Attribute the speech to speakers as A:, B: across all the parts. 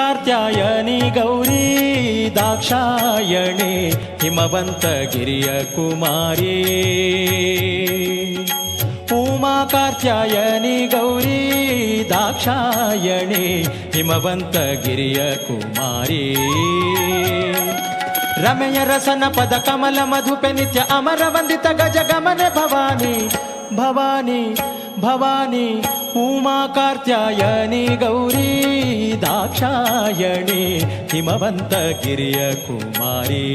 A: ಕಾತ್ಯಾಯನಿ ಗೌರಿ ದಾಕ್ಷಾಯಣಿ ಹಿಮವಂತಗಿರಿಯ ಕುಮಾರಿ. ಉಮಾ ಕಾತ್ಯಾಯನಿ ಗೌರಿ ದಾಕ್ಷಾಯಣಿ ಹಿಮವಂತಗಿರಿಯ ಕುಮಾರಿ. ರಮೆಯ ರಸನ ಪದ ಕಮಲ ಮಧುಪೆ ನಿತ್ಯ ಅಮರ ವಂದಿತ ಗಜ ಗಮನೆ ಭವಾನಿ ಭವಾನಿ ಭವಾನಿ. ಉಮಾ ಕಾತ್ಯಾಯನಿ ಗೌರಿ ದಾಕ್ಷಾಯಣಿ ಹಿಮವಂತಗಿರಿಯ ಕುಮಾರಿ.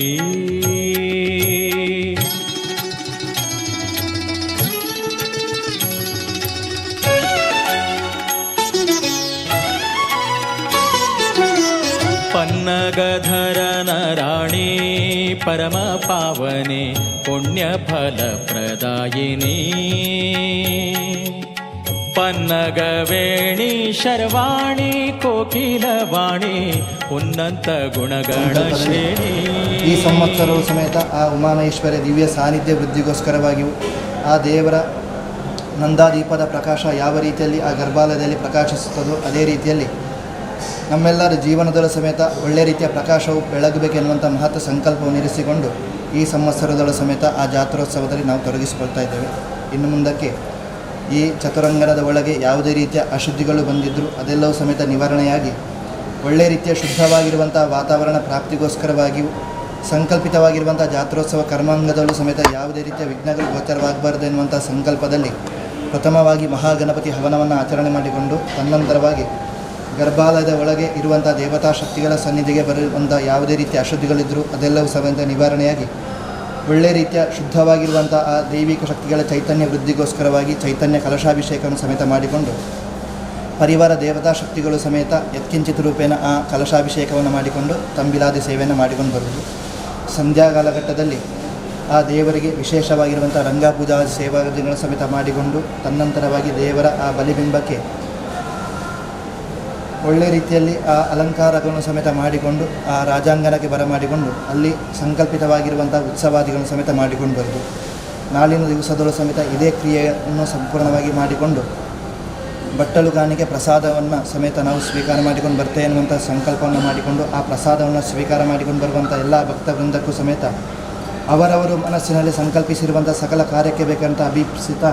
A: ಪನ್ನಗಧರನ ರಾಣಿ ಪರಮ ಪಾವನೆ ಪುಣ್ಯ ಫಲ ಪ್ರದಾಯಿನಿ. ಪನ್ನಗವೇಣಿ ಶರ್ವಾಣಿ ಕೋಕಿಲವಾಣಿ ಉನ್ನತ ಗುಣಗಣ ಶ್ರೇಣಿ.
B: ಈ ಸಂವತ್ಸರವು ಸಮೇತ ಆ ಉಮಾಮಹೇಶ್ವರಿಯ ದಿವ್ಯ ಸಾನ್ನಿಧ್ಯ ವೃದ್ಧಿಗೋಸ್ಕರವಾಗಿಯೂ ಆ ದೇವರ ನಂದಾದೀಪದ ಪ್ರಕಾಶ ಯಾವ ರೀತಿಯಲ್ಲಿ ಆ ಗರ್ಭಾಲಯದಲ್ಲಿ ಪ್ರಕಾಶಿಸುತ್ತದೋ ಅದೇ ರೀತಿಯಲ್ಲಿ ನಮ್ಮೆಲ್ಲರ ಜೀವನದಲ್ಲೂ ಸಮೇತ ಒಳ್ಳೆಯ ರೀತಿಯ ಪ್ರಕಾಶವು ಬೆಳಗಬೇಕೆನ್ನುವಂಥ ಮಹತ್ವ ಸಂಕಲ್ಪವನ್ನು ಇರಿಸಿಕೊಂಡು ಈ ಸಂವತ್ಸರದಲ್ಲೂ ಸಮೇತ ಆ ಜಾತ್ರೋತ್ಸವದಲ್ಲಿ ನಾವು ತೊಡಗಿಸಿಕೊಳ್ತಾ ಇದ್ದೇವೆ. ಇನ್ನು ಮುಂದಕ್ಕೆ ಈ ಚತುರಂಗಣದ ಒಳಗೆ ಯಾವುದೇ ರೀತಿಯ ಅಶುದ್ಧಿಗಳು ಬಂದಿದ್ದರೂ ಅದೆಲ್ಲವೂ ಸಮೇತ ನಿವಾರಣೆಯಾಗಿ ಒಳ್ಳೆಯ ರೀತಿಯ ಶುದ್ಧವಾಗಿರುವಂಥ ವಾತಾವರಣ ಪ್ರಾಪ್ತಿಗೋಸ್ಕರವಾಗಿಯೂ ಸಂಕಲ್ಪಿತವಾಗಿರುವಂಥ ಜಾತ್ರೋತ್ಸವ ಕರ್ಮಾಂಗದಲ್ಲೂ ಸಮೇತ ಯಾವುದೇ ರೀತಿಯ ವಿಘ್ನಗಳು ಗೋಚರವಾಗಬಾರದು ಎನ್ನುವಂಥ ಸಂಕಲ್ಪದಲ್ಲಿ ಪ್ರಥಮವಾಗಿ ಮಹಾಗಣಪತಿ ಹವನವನ್ನು ಆಚರಣೆ ಮಾಡಿಕೊಂಡು ತದನಂತರವಾಗಿ ಗರ್ಭಾಲಯದ ಒಳಗೆ ಇರುವಂಥ ದೇವತಾ ಶಕ್ತಿಗಳ ಸನ್ನಿಧಿಗೆ ಬರುವಂಥ ಯಾವುದೇ ರೀತಿಯ ಅಶುದ್ಧಿಗಳಿದ್ದರೂ ಅದೆಲ್ಲವೂ ಸಮೇತ ನಿವಾರಣೆಯಾಗಿ ಒಳ್ಳೆಯ ರೀತಿಯ ಶುದ್ಧವಾಗಿರುವಂಥ ಆ ದೈವಿಕ ಶಕ್ತಿಗಳ ಚೈತನ್ಯ ವೃದ್ಧಿಗೋಸ್ಕರವಾಗಿ ಚೈತನ್ಯ ಕಲಶಾಭಿಷೇಕವನ್ನು ಸಮೇತ ಮಾಡಿಕೊಂಡು ಪರಿವಾರ ದೇವತಾ ಶಕ್ತಿಗಳು ಸಮೇತ ಯತ್ಕಿಂಚಿತ್ ರೂಪೇಣ ಆ ಕಲಶಾಭಿಷೇಕವನ್ನು ಮಾಡಿಕೊಂಡು ತಂಬಿಲಾದಿ ಸೇವೆಯನ್ನು ಮಾಡಿಕೊಂಡು ಬರುವುದು. ಸಂಧ್ಯಾ ಕಾಲಘಟ್ಟದಲ್ಲಿ ಆ ದೇವರಿಗೆ ವಿಶೇಷವಾಗಿರುವಂಥ ರಂಗಪೂಜಾ ಸೇವಾದಿಗಳನ್ನು ಸಮೇತ ಮಾಡಿಕೊಂಡು ತದನಂತರವಾಗಿ ದೇವರ ಆ ಬಲಿಬಿಂಬಕ್ಕೆ ಒಳ್ಳೆಯ ರೀತಿಯಲ್ಲಿ ಆ ಅಲಂಕಾರಗಳನ್ನು ಸಮೇತ ಮಾಡಿಕೊಂಡು ಆ ರಾಜಾಂಗಣಕ್ಕೆ ಬರಮಾಡಿಕೊಂಡು ಅಲ್ಲಿ ಸಂಕಲ್ಪಿತವಾಗಿರುವಂಥ ಉತ್ಸವಾದಿಗಳನ್ನು ಸಮೇತ ಮಾಡಿಕೊಂಡು ಬರುವುದು. ನಾಳಿನ ದಿವಸದಲ್ಲೂ ಸಮೇತ ಇದೇ ಕ್ರಿಯೆಯನ್ನು ಸಂಪೂರ್ಣವಾಗಿ ಮಾಡಿಕೊಂಡು ಬಟ್ಟಲು ಕಾಣಿಕೆ ಪ್ರಸಾದವನ್ನು ಸಮೇತ ನಾವು ಸ್ವೀಕಾರ ಮಾಡಿಕೊಂಡು ಬರ್ತೇವೆ ಎನ್ನುವಂಥ ಸಂಕಲ್ಪವನ್ನು ಮಾಡಿಕೊಂಡು ಆ ಪ್ರಸಾದವನ್ನು ಸ್ವೀಕಾರ ಮಾಡಿಕೊಂಡು ಬರುವಂಥ ಎಲ್ಲ ಭಕ್ತವೃಂದಕ್ಕೂ ಸಮೇತ ಅವರವರು ಮನಸ್ಸಿನಲ್ಲಿ ಸಂಕಲ್ಪಿಸಿರುವಂಥ ಸಕಲ ಕಾರ್ಯಕ್ಕೆ ಬೇಕಂತ ಅಭೀಪ್ಸಿತ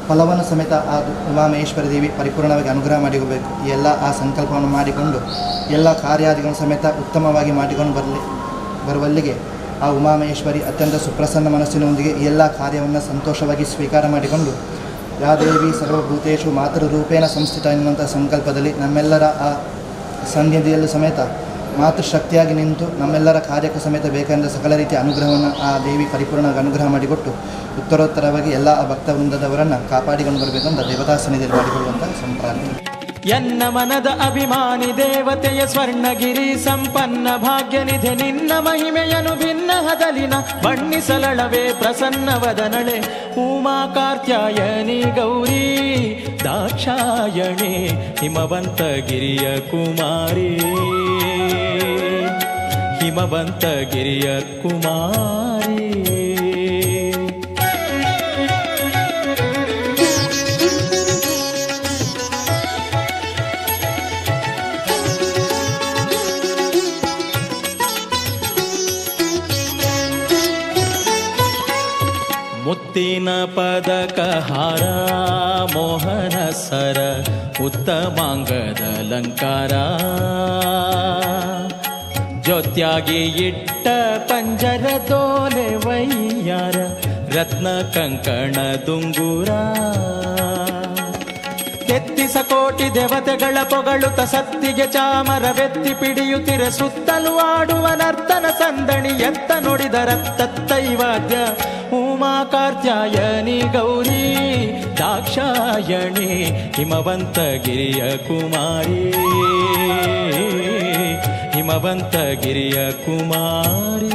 B: ಫಲವನ್ನು ಸಮೇತ ಆ ಉಮಾಮಹೇಶ್ವರಿ ದೇವಿ ಪರಿಪೂರ್ಣವಾಗಿ ಅನುಗ್ರಹ ಮಾಡಿಕೋಬೇಕು. ಈ ಎಲ್ಲ ಆ ಸಂಕಲ್ಪವನ್ನು ಮಾಡಿಕೊಂಡು ಎಲ್ಲ ಕಾರ್ಯಾದಿಗಳನ್ನು ಸಮೇತ ಉತ್ತಮವಾಗಿ ಮಾಡಿಕೊಂಡು ಬರುವಲ್ಲಿಗೆ ಆ ಉಮಾಮಹೇಶ್ವರಿ ಅತ್ಯಂತ ಸುಪ್ರಸನ್ನ ಮನಸ್ಸಿನೊಂದಿಗೆ ಈ ಎಲ್ಲ ಕಾರ್ಯವನ್ನು ಸಂತೋಷವಾಗಿ ಸ್ವೀಕಾರ ಮಾಡಿಕೊಂಡು ಯಾ ದೇವಿ ಸರ್ವಭೂತೇಶು ಮಾತೃರೂಪೇಣ ಸಂಸ್ಥಿತ ಎನ್ನುವಂಥ ಸಂಕಲ್ಪದಲ್ಲಿ ನಮ್ಮೆಲ್ಲರ ಆ ಸನ್ನಿಧಿಯಲ್ಲೂ ಸಮೇತ ಮಾತೃಶಕ್ತಿಯಾಗಿ ನಿಂತು ನಮ್ಮೆಲ್ಲರ ಕಾರ್ಯಕ್ಕೂ ಸಮೇತ ಬೇಕೆಂದ ಸಕಲ ರೀತಿಯ ಅನುಗ್ರಹವನ್ನು ಆ ದೇವಿ ಪರಿಪೂರ್ಣವಾಗಿ ಅನುಗ್ರಹ ಮಾಡಿಕೊಟ್ಟು ಉತ್ತರೋತ್ತರವಾಗಿ ಎಲ್ಲ ಆ ಭಕ್ತವೃಂದದವರನ್ನು ಕಾಪಾಡಿಕೊಂಡು ಬರಬೇಕಂತ ದೇವತಾ ಸನ್ನಿಧಿಯಲ್ಲಿ ಮಾಡಿಕೊಳ್ಳುವಂಥ ಸಂಪ್ರಾರ್ಥನೆ.
A: ಎನ್ನ ಮನದ ಅಭಿಮಾನಿ ದೇವತೆಯ ಸ್ವರ್ಣಗಿರಿ ಸಂಪನ್ನ ಭಾಗ್ಯನಿಧೆ ನಿನ್ನ ಮಹಿಮೆಯನು ಭಿನ್ನ ಹದಲಿನ ಬಣ್ಣಿಸಲಳವೇ ಪ್ರಸನ್ನ ವದನಳೆ. ಉಮಾ ಕಾತ್ಯಾಯನಿ ಗೌರಿ ದಾಕ್ಷಾಯಣಿ ಹಿಮವಂತಗಿರಿಯ ಕುಮಾರಿ. ಹಿಮವಂತಗಿರಿಯ ಕುಮಾರಿ. ಮುತ್ತಿನ ಪದಕ ಹಾರ ಮೋಹನ ಸರ ಉತ್ತಮಾಂಗದ ಅಲಂಕಾರ. ಜ್ಯೋತ್ಯಾಗಿ ಇಟ್ಟ ಪಂಜರ ತೋಲೆ ವೈಯಾರ ರತ್ನ ಕಂಕಣ ದುಂಗುರ. ತೆತ್ತಿಸ ಕೋಟಿ ದೇವತೆಗಳ ಪೊಗಳುತ ಸತ್ತಿಗೆ ಚಾಮರವೆತ್ತಿ ಪಿಡಿಯುತ್ತಿರ ಸುತ್ತಲೂ ಆಡುವ ನರ್ತನ ಸಂದಣಿ ಎತ್ತ ನುಡಿದರತ್ತೈವಾದ್ಯ. ಉಮಾ ಕಾತ್ಯಾಯನಿ ಗೌರಿ ದಾಕ್ಷಾಯಣಿ ಹಿಮವಂತಗಿರಿಯ ಕುಮಾರಿ. ಹಿಮವಂತಗಿರಿಯ ಕುಮಾರಿ.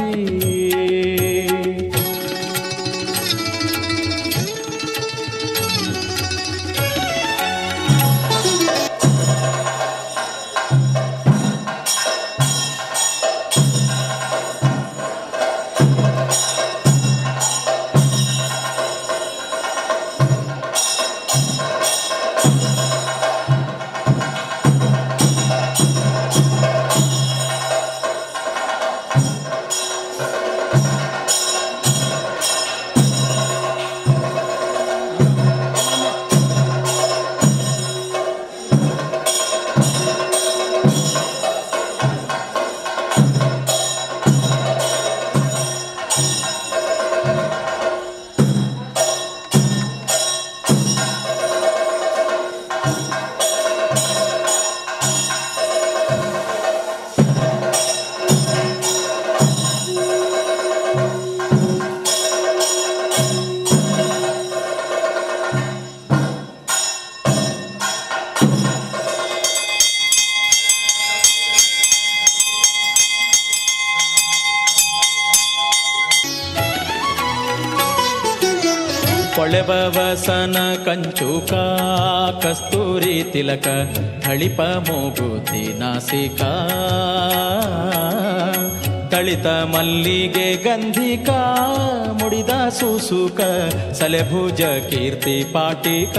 A: ಕೊಳೆಬವಸನ ಕಂಚುಕ ಕಸ್ತೂರಿ ತಿಲಕ ಥಳಿಪ ಮೂಗುತಿ ನಾಸಿಕ ತಳಿತ ಮಲ್ಲಿಗೆ ಗಂಧಿಕ ಮುಡಿದ ಸೂಸುಕ ಸಲೆಭುಜ ಕೀರ್ತಿ ಪಾಟಿಕ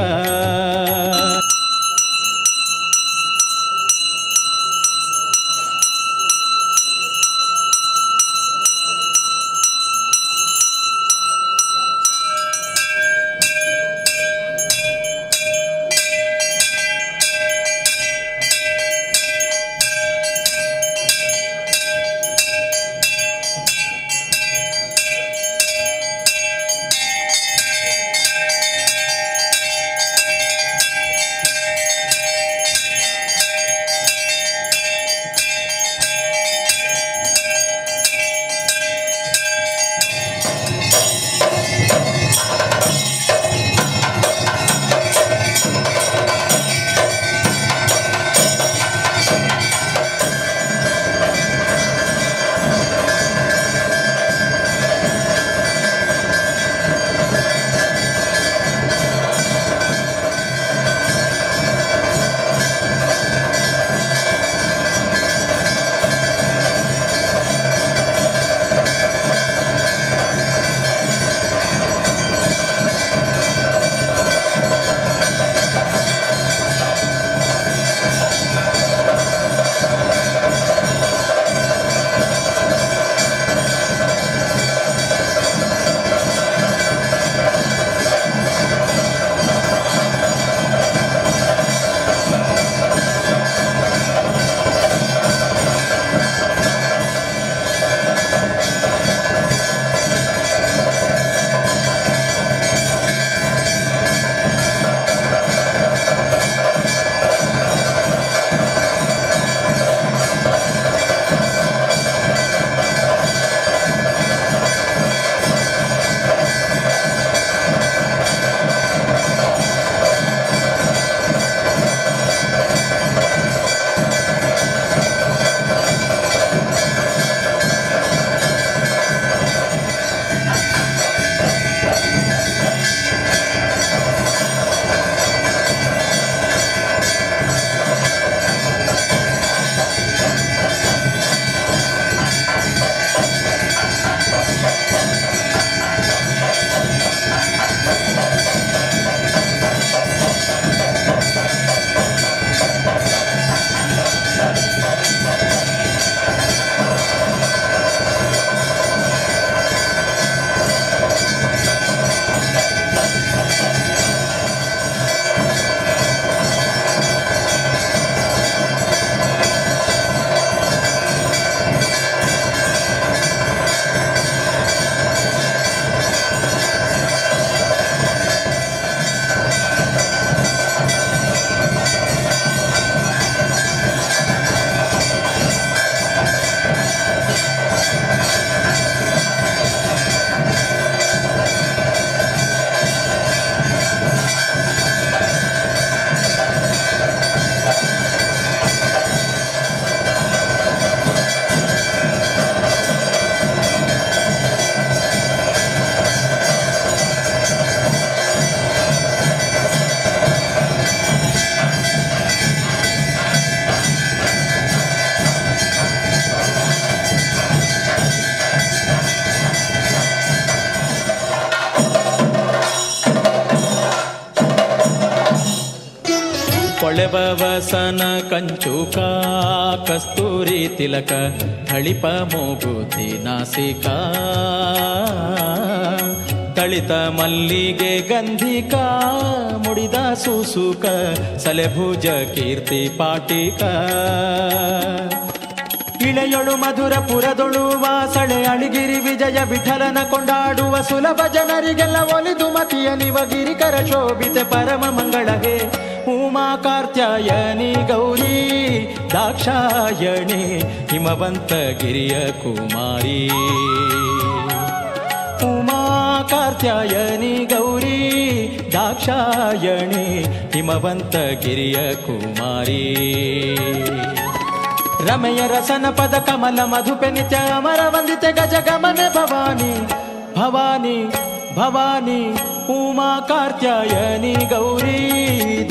A: ಹೊಳೆಬವಸನ ಕಂಚುಕ ಕಸ್ತೂರಿ ತಿಲಕ ಥಳಿಪ ಮೂಗುತಿ ನಾಸಿಕ ತಳಿತ ಮಲ್ಲಿಗೆ ಗಂಧಿಕ ಮುಡಿದ ಸೂಸುಕ ಸಲೆಭುಜ ಕೀರ್ತಿ ಪಾಟಿಕ ಇಳೆಯೊಳು ಮಧುರ ಪುರದೊಳು ವಾಸಳೆ ಅಳಿಗಿರಿ ವಿಜಯ ವಿಠಲನ ಕೊಂಡಾಡುವ ಸುಲಭ ಜನರಿಗೆಲ್ಲ ಒಲಿದು ಮತಿಯ ನಿವಗಿರಿಕರ ಶೋಭಿತೆ ಪರಮ ಮಂಗಳಗೆ ಉಮಾ ಕಾತ್ಯಾಯನಿ ಗೌರಿ ದಾಕ್ಷಾಯಣಿ ಹಿಮವಂತ ಗಿರಿಯ ಕುಮಾರಿ ಉಮಾ ಕಾತ್ಯಾಯನಿ ಗೌರಿ ದಾಕ್ಷಾಯಣಿ ಹಿಮವಂತ ಗಿರಿಯ ಕುಮಾರಿ ರಮೆಯ ರಸನ ಪದ ಕಮಲ ಮಧುಪೆ ನಿತ್ಯ ಅಮರ ವಂದಿತೆ ಗಜ ಗಮನೆ ಭವಾನಿ ಭವಾನಿ ಭವಾನಿ ಉಮಾ ಕಾತ್ಯಾಯನಿ ಗೌರಿ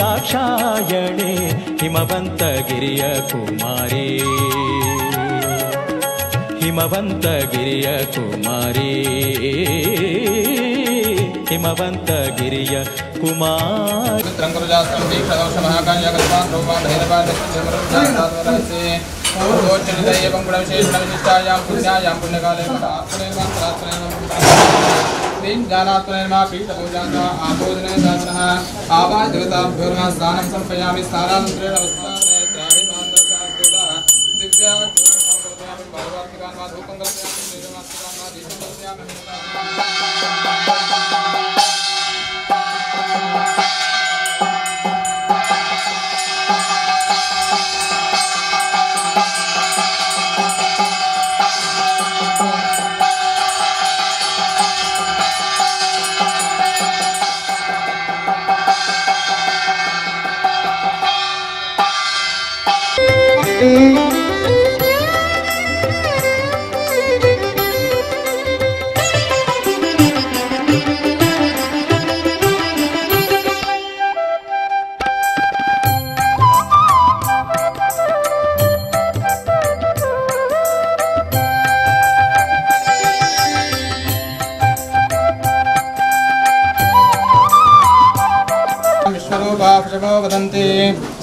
A: ದಾಕ್ಷಾಯಣಿ ಹಿಮವಂತಗಿರಿಯ ಕುಮಾರಿ ಹಿಮವಂತಗಿರಿಯ ಕುಮಾರಿ ಹಿಮವಂತಗಿರಿಯ ಕುಮಾರಿ
C: पुण्यायां पुण्यकाले जानात्मनेर्मा पीठपूजां आपोदने दासनः आवाज देवताभ्योर्मा स्नानं समर्पयामि स्नानानन्तरेण वस्त्राभिमानदर्शनार्थोदा दिव्या भगवत्कान् वा धूपं कल्पयामि देवमास्तान् वा दीपं कल्पयामि विश्वरूपाक्षमो वदन्ति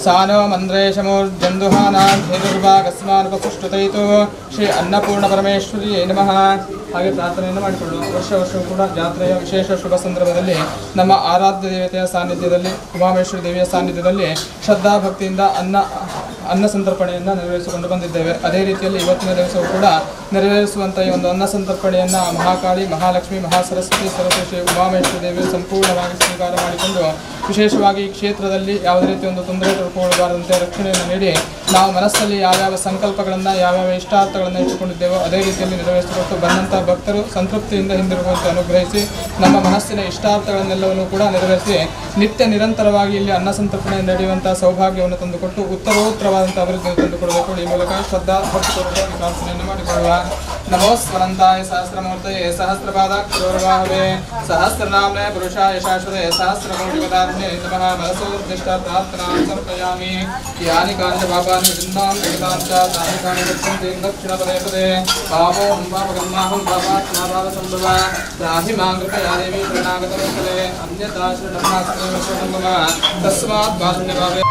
C: सानो मन्द्रेशमोर्जन्दुहानां हेतुर्भागस्मानुपसुष्टुतैतु ಶ್ರೀ ಅನ್ನಪೂರ್ಣ ಪರಮೇಶ್ವರಿಯೇ ನಮಃ. ಹಾಗೆ ಪ್ರಾರ್ಥನೆಯನ್ನು ಮಾಡಿಕೊಳ್ಳುವ. ವರ್ಷವೂ ಕೂಡ ಜಾತ್ರೆಯ ವಿಶೇಷ ಶುಭ ಸಂದರ್ಭದಲ್ಲಿ ನಮ್ಮ ಆರಾಧ್ಯ ದೇವತೆಯ ಸಾನ್ನಿಧ್ಯದಲ್ಲಿ ಉಮಾಮೇಶ್ವರಿ ದೇವಿಯ ಸಾನ್ನಿಧ್ಯದಲ್ಲಿ ಶ್ರದ್ಧಾ ಭಕ್ತಿಯಿಂದ ಅನ್ನ ಸಂತರ್ಪಣೆಯನ್ನು ನೆರವೇರಿಸಿಕೊಂಡು ಬಂದಿದ್ದೇವೆ. ಅದೇ ರೀತಿಯಲ್ಲಿ ಇವತ್ತಿನ ದಿವಸವೂ ಕೂಡ ನೆರವೇರಿಸುವಂಥ ಈ ಒಂದು ಅನ್ನ ಸಂತರ್ಪಣೆಯನ್ನು ಮಹಾಕಾಳಿ, ಮಹಾಲಕ್ಷ್ಮಿ, ಮಹಾಸರಸ್ವತಿ, ಶ್ರೀ ಉಮಾಮೇಶ್ವರಿ ದೇವಿಯು ಸಂಪೂರ್ಣವಾಗಿ ಸ್ವೀಕಾರ ಮಾಡಿಕೊಂಡು ವಿಶೇಷವಾಗಿ ಈ ಕ್ಷೇತ್ರದಲ್ಲಿ ಯಾವುದೇ ರೀತಿ ಒಂದು ತೊಂದರೆ ತೊಡ್ಕೊಳ್ಳಬಾರದಂತೆ ರಕ್ಷಣೆಯನ್ನು ನೀಡಿ ನಾವು ಮನಸ್ಸಲ್ಲಿ ಯಾವ್ಯಾವ ಸಂಕಲ್ಪಗಳನ್ನು, ಯಾವ್ಯಾವ ಇಷ್ಟಾರ್ಥಗಳನ್ನು ಇಟ್ಟುಕೊಂಡಿದ್ದೇವೋ ಅದೇ ರೀತಿಯಲ್ಲಿ ನೆರವೇರಿಸಿಕೊಟ್ಟು ಬಂದಂಥ ಭಕ್ತರು ಸಂತೃಪ್ತಿಯಿಂದ ಹಿಂದಿರುಗುವಂತೆ ಅನುಗ್ರಹಿಸಿ ನಮ್ಮ ಮನಸ್ಸಿನ ಇಷ್ಟಾರ್ಥಗಳನ್ನೆಲ್ಲವನ್ನೂ ಕೂಡ ನೆರವೇರಿಸಿ ನಿತ್ಯ ನಿರಂತರವಾಗಿ ಇಲ್ಲಿ ಅನ್ನ ಸಂತರ್ಪಣೆ ನಡೆಯುವಂಥ ಸೌಭಾಗ್ಯವನ್ನು ತಂದುಕೊಟ್ಟು ಉತ್ತರೋತ್ತರವಾದಂಥ ಅಭಿವೃದ್ಧಿಯನ್ನು ತಂದುಕೊಡಬೇಕು. ಈ ಮೂಲಕ ಶ್ರದ್ಧಾ ಭಕ್ತಿಪೂರ್ವಕವಾಗಿ ಪ್ರಾರ್ಥನೆಯನ್ನು ಮಾಡಿಕೊಳ್ಳುವ. ನಮೋ ಸ್ವರಂತಾಯ ಸಹಸ್ರಮೂರ್ತಯೇ ಸಹಸ್ರಪಾದಾಕ್ಷರೋರ್ವಾಹವೇ ಸಹಸ್ರನಾಮ್ನೇ ಪುರುಷಾಯ ಶಾಶ್ವತೆ ಸಹಸ್ರಕೋಟಿಪದಾರ್ಣೇ ನಮಃ. ಮನಸೋದ್ದಿಷ್ಟಾರ್ಥಾರ್ಥನಾಂ ಸಮರ್ಪಯಾಮಿ. ಯಾನಿ ಕಾಂಚ ಪಾಪಾನಿ ವಿಚಿನ್ನಾಂ ಜಗತಾಂಚ ತಾನಿ ಕಾನಿ ಗಚ್ಚಂತಿ ದಕ್ಷಿಣ ಪದೇ ಪದೇ ಪಾಪೋಹಂ ಪಾಪಕರ್ಮಾಹಂ ಪಾಪಾತ್ಮಾಭಾವಸಂಭವ ರಾಹಿ ಮಾಂ ಕೃಪಯಾ ದೇವಿ ಶರಣಾಗತವತ್ಸಲೆ ಅನ್ಯಥಾ ಶರಣಾಸ್ತ್ರಮೇವ ಶರಣಂ ಮಮ ತಸ್ಮಾತ್ ಕಾರುಣ್ಯಭಾವೇ.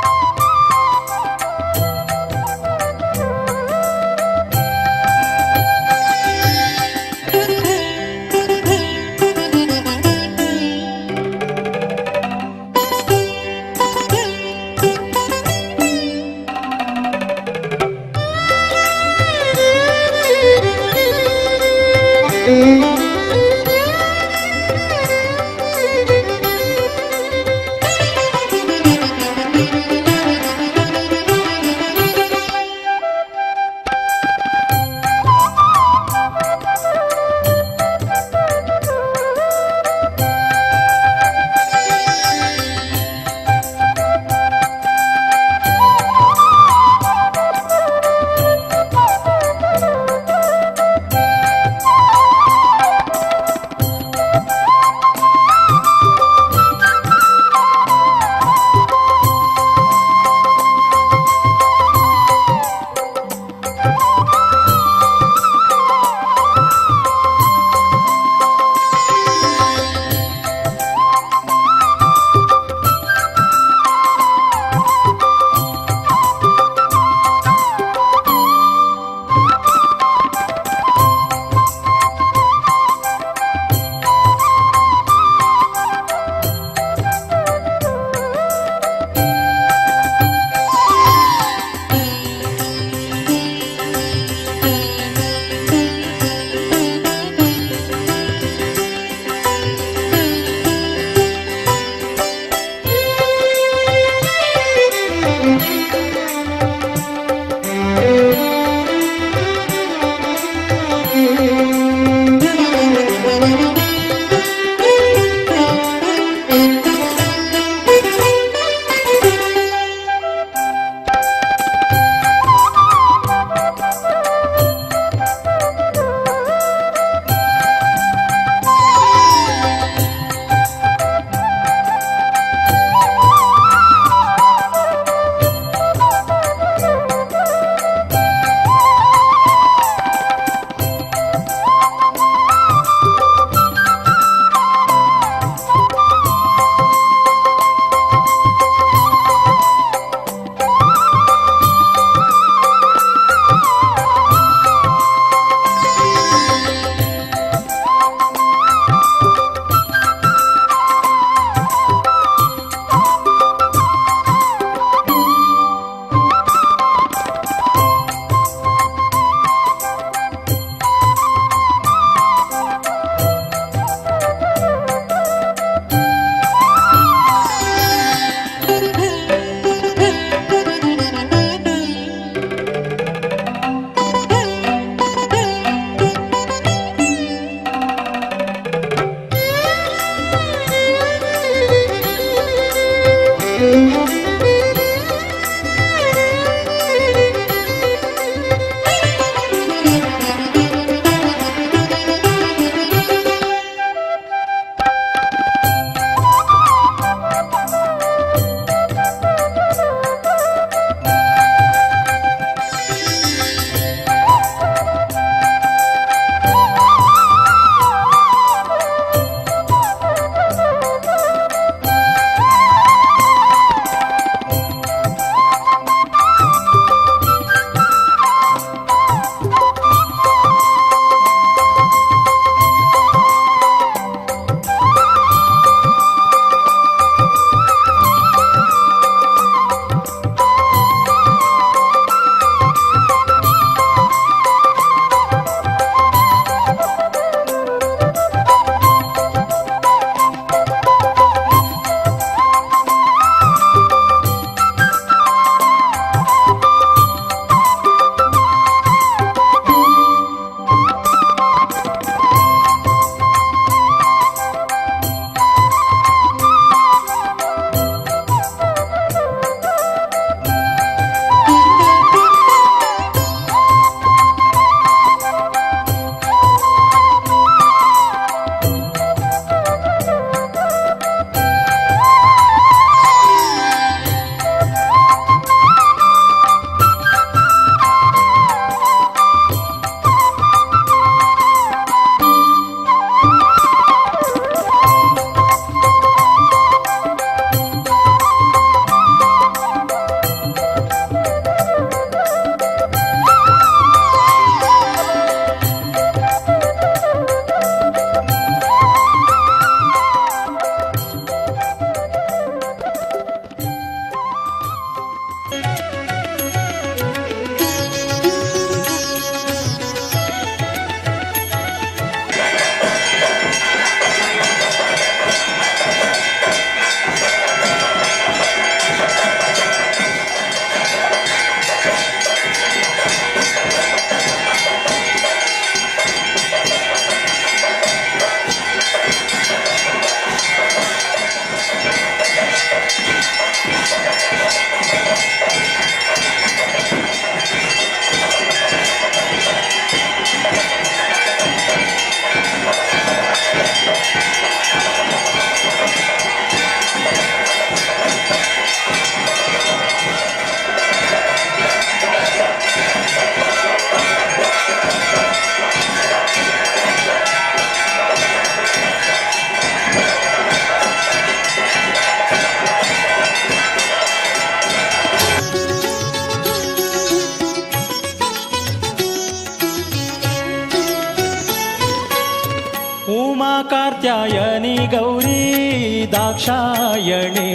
A: कात्यायनी गौरी दाक्षायणे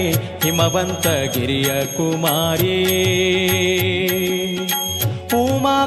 A: हिमवन्तगिरिय कुमारी उमा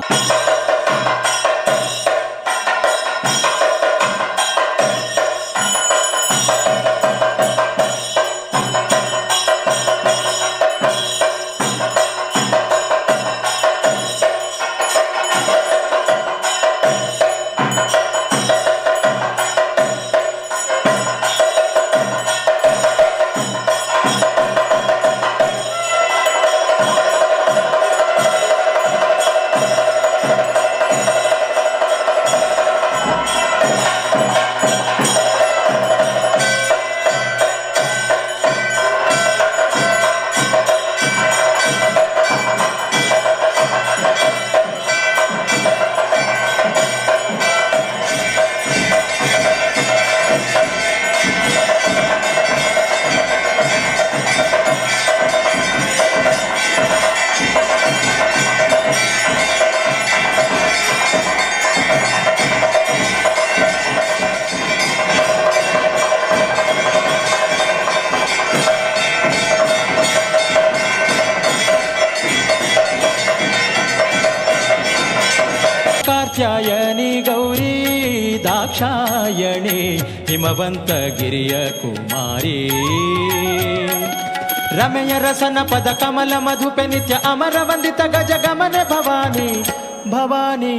A: कात्यायनी गौरी दाक्षायणे हिमवन्तगिरिय कुमारी रमय रसन पद कमल मधुपे नित्य अमर वंदित गज गमने भवानी भवानी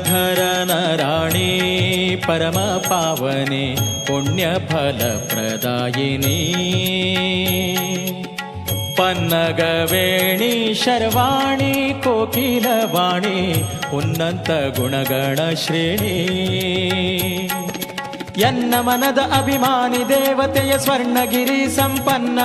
A: ಗಂಗಾಧರನ ರಾಣಿ ಪರಮ ಪಾವನೆ ಪುಣ್ಯ ಫಲ ಪ್ರದಾಯಿನಿ ಪನ್ನಗವೇಣಿ ಶರ್ವಾಣಿ ಕೋಕಿಲವಾಣಿ ಉನ್ನತ ಗುಣಗಣ ಶ್ರೇಣಿ ಎನ್ನ ಮನದ ಅಭಿಮಾನಿ ದೇವತೆಯ ಸ್ವರ್ಣಗಿರಿ ಸಂಪನ್ನ